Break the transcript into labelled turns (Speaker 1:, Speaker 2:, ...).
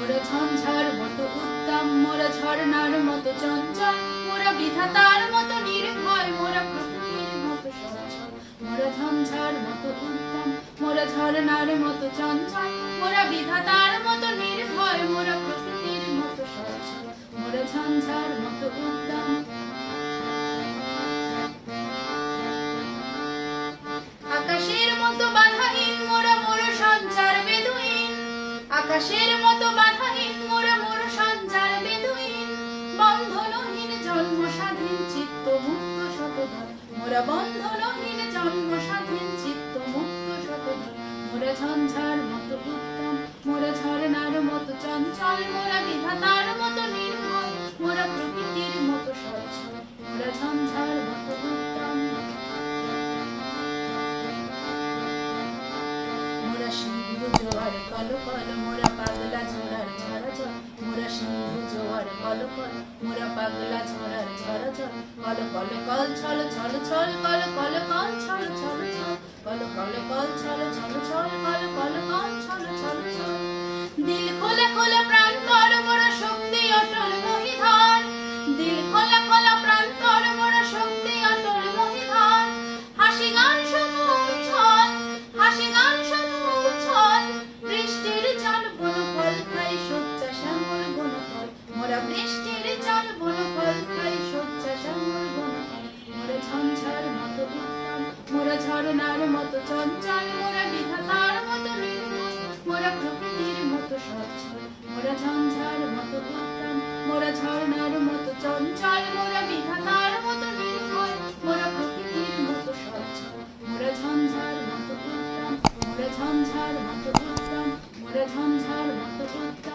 Speaker 1: মোরা ঝঞ্ঝার মতো উদ্দাম, মোরা ঝর্ণার মতো চঞ্চল, মোরা বিধাতার মতো নির্ভয়, মোরা প্রকৃতির মতো সচ্ছল। মোরা ঝঞ্ঝার মতো উদ্দাম, মোরা ঝর্ণার মতো চঞ্চল, মোরা বিধাতার মতো নির্ভয়, মোরা প্রকৃতির মতো সচ্ছল। মোরা ঝঞ্ঝার মতো উদ্দাম। আকাশের মতো বাধাহীন মোরা মোর সঞ্চার বেদুইন, আকাশের মতো বাধাহীন মোরা মোর সঞ্চার বেদুইন। বন্ধনহীন জন্ম স্বাধীন চিত্ত মুক্ত শতধর, মোরা বন্ধনহীন জন্ম স্বাধীন চিত্ত মুক্ত শতধর। মোরা ঝঞ্ঝার মতো উত্তম, মোরা ঝর্ণার মতো চঞ্চল, মোরা বিধাতার মতো নির্ভয়, মোরা প্রকৃতির মতো সচ্ছল। মোরা ঝঞ্ঝার মতো উত্তম। মোরা সিন্ধু জোয়ার কল কল, মোরা পাগলা ঝড়ার ঝড় ঝড়। মোরা সিন্ধু জোয়ার কল কল, মোরা পাগলা ঝড়ার ঝড় ঝড়। কল কল কল ছল ছল ছল, কল কল কল ছল ছল ছল, কল কল কল ছল ছল ছল, কল কল কল ছল ছল ছল। দিল খোলা খোলা প্রাণ কর মোরা শক্তি অটল মহিধার, দিল খোলা খোলা প্রাণ কর মোরা শক্তি অটল মহিধার। হাসি গান সমূহ ছল, হাসি গান সমূহ ছল, বৃষ্টির জল বনফল খাই শয্যা শ্যামল বনফল। মোরা বৃষ্টির জল বনফল খাই শয্যা শ্যামল বনফল। মোরা ঝঞ্ঝার মতো উত্তম, মোরা ঝর্ণার মতো চঞ্চল, মোরা বিধাতার মতো নির্মল, মোরা প্রকৃতির মতো সচ্ছল। মোরা ঝঞ্ঝার মতো উত্তম, মোরা ঝর্ণার মতো চঞ্চল, মোরা বিধাতার মতো নির্মল, মোরা প্রকৃতির মতো সচ্ছল। মোরা ঝঞ্ঝার মতো উত্তম, মোরা ঝঞ্ঝার মতো উত্তম, মোরা ঝঞ্ঝার মতো উত্তম।